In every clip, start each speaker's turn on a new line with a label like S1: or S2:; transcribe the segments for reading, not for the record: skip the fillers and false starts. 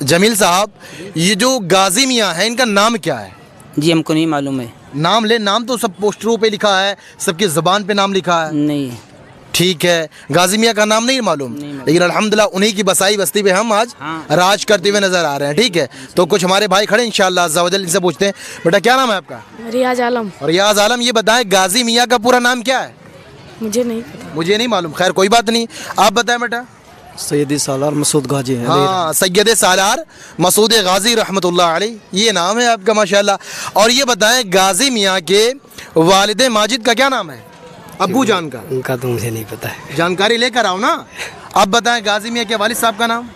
S1: جمیل صاحب، یہ جو غازی میاں ہیں ان کا نام کیا ہے؟
S2: جی ہم کو نہیں معلوم ہے.
S1: نام لے، نام تو سب پوسٹروں پہ لکھا ہے، سب کی زبان پہ نام لکھا ہے.
S2: نہیں.
S1: ٹھیک ہے، غازی میاں کا نام نہیں معلوم، لیکن الحمدللہ انہی کی بسائی بستی پہ ہم آج راج کرتے ہوئے نظر آ رہے ہیں. ٹھیک ہے، تو کچھ ہمارے بھائی کھڑے انشاءاللہ عز و جل، ان سے پوچھتے ہیں بیٹا کیا نام ہے آپ کا؟
S3: ریاض عالم.
S1: ریاض عالم، یہ بتائیں غازی میاں کا پورا نام کیا ہے؟
S3: مجھے نہیں پتا.
S1: مجھے نہیں معلوم، خیر کوئی بات نہیں، آپ بتائیں بیٹا.
S4: سیدی سالار مسعود غازی ہیں.
S1: ہاں، سید سالار مسعود غازی رحمۃ اللہ علیہ، یہ نام ہے آپ کا ماشاءاللہ. اور یہ بتائیں غازی میاں کے والد ماجد کا کیا نام ہے؟ ابو جان کا.
S4: ان کا تو مجھے نہیں پتا ہے.
S1: جانکاری لے کر آؤ نا. اب بتائیں غازی میاں کے والد صاحب کا نام.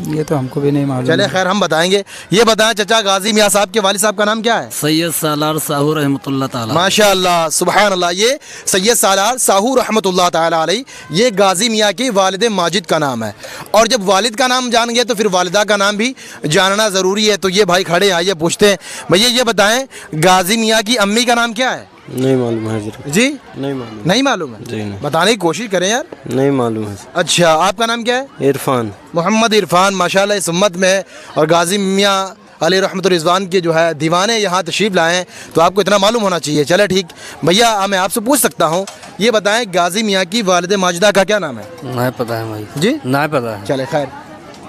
S4: یہ تو ہم کو بھی نہیں معلوم.
S1: چلے خیر ہم بتائیں گے. یہ بتائیں چچا غازی میاں صاحب کے والد صاحب کا نام کیا ہے؟
S2: سید سالار ساہو رحمۃ اللہ تعالیٰ.
S1: ماشاء اللہ سبحان اللہ، یہ سید سالار ساہو رحمۃ اللہ تعالیٰ علیہ، یہ غازی میاں کے والد ماجد کا نام ہے. اور جب والد کا نام جان گئے تو پھر والدہ کا نام بھی جاننا ضروری ہے. تو یہ بھائی کھڑے ہیں، آئیے پوچھتے ہیں. بھیا یہ بتائیں غازی میاں کی امی کا نام کیا ہے؟
S4: نہیں معلوم ہے حضرت.
S1: جی
S4: نہیں معلوم.
S1: نہیں معلوم ہے؟
S4: جی نہیں.
S1: بتانے کی کوشش کریں یار.
S4: نہیں معلوم ہے.
S1: اچھا، آپ کا نام کیا ہے؟
S4: عرفان.
S1: محمد عرفان، ماشاءاللہ اس امت میں ہے. اور غازی میاں علیہ رحمۃ الرضوان کے جو ہے دیوانے یہاں تشریف لائے ہیں، تو آپ کو اتنا معلوم ہونا چاہیے. چلے ٹھیک بھیا، میں آپ سے پوچھ سکتا ہوں، یہ بتائیں غازی میاں کی والد ماجدہ کا کیا نام ہے؟
S4: نہیں پتا ہے بھائی.
S1: جی
S4: نہیں پتا ہے.
S1: چلے خیر.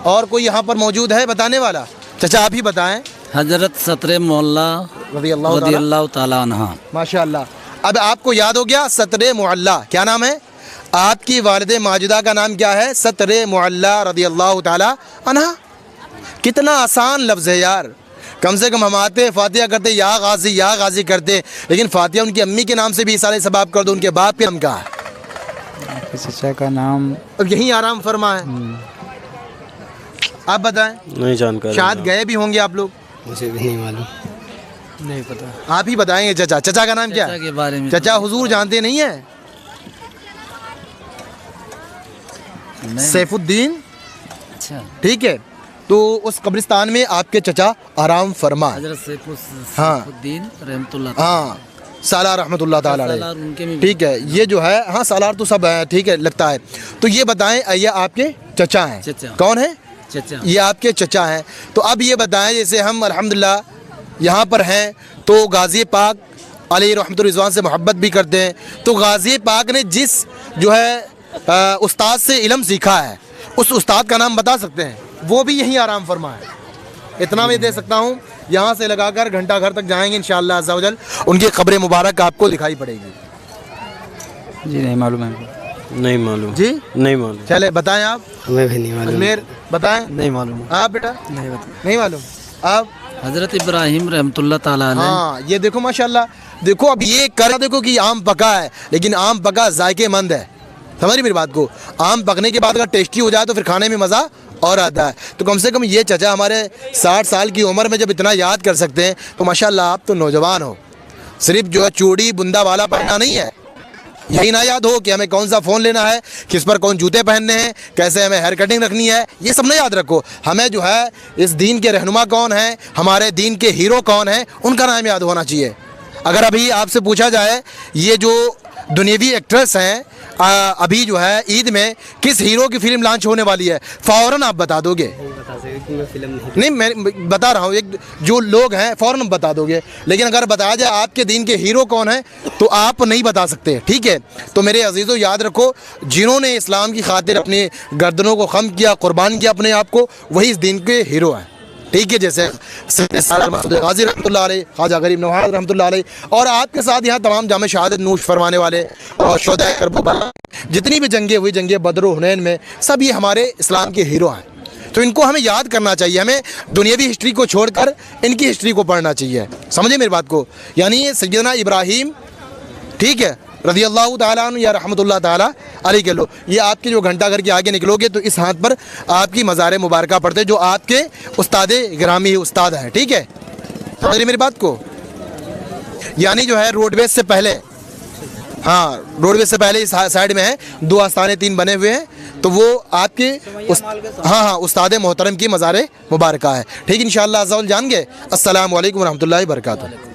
S1: اور کوئی یہاں پر موجود ہے بتانے والا؟ چچا آپ ہی بتائیں.
S2: حضرت ستر مولا
S1: رضی
S2: رضی اللہ تعالیٰ عنہ.
S1: ماشاء اللہ. اب آپ کو یاد ہو گیا ستر معلیٰ کیا نام ہے؟ آپ کی والد ماجدہ کا نام کیا ہے؟ ستر معلیٰ رضی اللہ تعالی عنہ. کتنا آسان لفظ ہے یار. کم سے کم ہم آتے فاتحہ کرتے یا غازی کرتے، لیکن فاتحہ ان کی امی کے نام سے بھی سارے ثواب کر دو، ان کے باپ کے نام کا ہے.
S4: چچا کا نام
S1: اب یہیں آرام فرما ہے. آپ بتائیں.
S4: نہیں جانکاری.
S1: شاید گئے بھی ہوں گے آپ لوگ.
S4: مجھے بھی نہیں معلوم. نہیں پتا.
S1: آپ ہی بتائیں گے. چچا، چچا کا نام کیا ہے؟
S2: کے بارے میں
S1: چچا حضور جانتے نہیں ہیں؟ سیف الدین.
S2: اچھا.
S1: ٹھیک ہے، تو اس قبرستان میں آپ کے چچا آرام فرما.
S2: حضرت سیف
S1: ہاں.
S2: الدین رحمۃ اللہ.
S1: ہاں، سالار رحمۃ اللہ تعالیٰ علیہ.
S2: ان کے میں
S1: ٹھیک ہے، یہ جو ہے ہاں سالار تو سب ہے. ٹھیک ہے، لگتا ہے. تو یہ بتائیں یہ آپ کے چچا ہیں.
S2: چچا.
S1: کون ہیں؟
S2: چچا.
S1: یہ آپ کے چچا ہیں. تو اب یہ بتائیں جیسے ہم الحمدللہ یہاں پر ہیں تو غازی پاک علیہ رحمۃ الرضوان سے محبت بھی کرتے ہیں. تو غازی پاک نے جس جو ہے استاد سے علم سیکھا ہے، اس استاد کا نام بتا سکتے ہیں؟ وہ بھی یہیں آرام فرما ہے. اتنا میں دے سکتا ہوں، یہاں سے لگا کر گھنٹہ گھر تک جائیں گے انشاءاللہ عز و جل، ان کی قبر مبارک آپ کو دکھائی پڑے گی.
S4: جی نہیں معلوم ہے. نہیں معلوم.
S1: جی
S4: نہیں معلوم.
S1: چلے بتائیں آپ.
S4: ہمیں بھی نہیں معلوم.
S1: اجمیر بتائیں.
S4: نہیں معلوم.
S1: آپ بیٹا
S4: نہیں پتا.
S1: نہیں معلوم. آپ.
S2: حضرت ابراہیم رحمۃ اللہ تعالیٰ علیہ.
S1: ہاں، یہ دیکھو ماشاءاللہ. دیکھو اب یہ کرا دیکھو کہ آم پکا ہے، لیکن آم پکا ذائقے مند ہے. سمجھ میری بات کو. آم پکنے کے بعد اگر ٹیسٹی ہو جائے تو پھر کھانے میں مزہ اور آتا ہے. تو کم سے کم یہ چچا ہمارے 60 سال کی عمر میں جب اتنا یاد کر سکتے ہیں تو ماشاءاللہ آپ تو نوجوان ہو. صرف جو ہے چوڑی بندہ والا پہننا نہیں ہے، یہی نہ یاد ہو کہ ہمیں کون سا فون لینا ہے، کس پر کون جوتے پہننے ہیں، کیسے ہمیں ہیئر کٹنگ رکھنی ہے، یہ سب نہ یاد رکھو. ہمیں جو ہے اس دین کے رہنما کون ہیں، ہمارے دین کے ہیرو کون ہیں، ان کا نام یاد ہونا چاہیے. اگر ابھی آپ سے پوچھا جائے یہ جو دنیاوی ایکٹریس ہیں ابھی جو ہے عید میں کس ہیرو کی فلم لانچ ہونے والی ہے، فوراً آپ بتا دو گے؟ نہیں، میں بتا رہا ہوں، ایک جو لوگ ہیں فوراً بتا دو گے. لیکن اگر بتایا جائے آپ کے دین کے ہیرو کون ہیں تو آپ نہیں بتا سکتے. ٹھیک ہے، تو میرے عزیزوں یاد رکھو، جنہوں نے اسلام کی خاطر اپنی گردنوں کو خم کیا، قربان کیا اپنے آپ کو، وہی اس دین کے ہیرو ہیں. ٹھیک ہے، جیسے غازی رحمۃ اللہ علیہ، خواجہ غریب نواز رحمۃ اللہ علیہ، اور آپ کے ساتھ یہاں تمام جامع شہادت نوش فرمانے والے اور شہداء کربلا، جتنی بھی جنگیں ہوئی، جنگ بدر و حنین میں، سب یہ ہمارے اسلام کے ہیرو ہیں. تو ان کو ہمیں یاد کرنا چاہیے. ہمیں دنیاوی ہسٹری کو چھوڑ کر ان کی ہسٹری کو پڑھنا چاہیے. سمجھے میری بات کو. یعنی سیدنا ابراہیم، ٹھیک ہے، رضی اللہ تعالیٰ عنہ یا رحمۃ اللہ تعالیٰ علیہ کے لو، یہ آپ کے جو گھنٹہ گھر کے آگے نکلو گے تو اس ہاتھ پر آپ کی مزار مبارکہ پڑھتے جو آپ کے استاد گرامی استاد ہیں. ٹھیک ہے، سمجھ میری بات کو. یعنی جو ہے روڈ ویز سے پہلے، ہاں روڈ ویز سے پہلے اس سائڈ میں ہے 2 آستانے 3 بنے ہوئے ہیں، تو وہ آپ کے ہاں استاد محترم کی مزار مبارکہ ہے. ٹھیک، انشاءاللہ عز و جل جان گے. السلام علیکم ورحمۃ اللہ وبرکاتہ.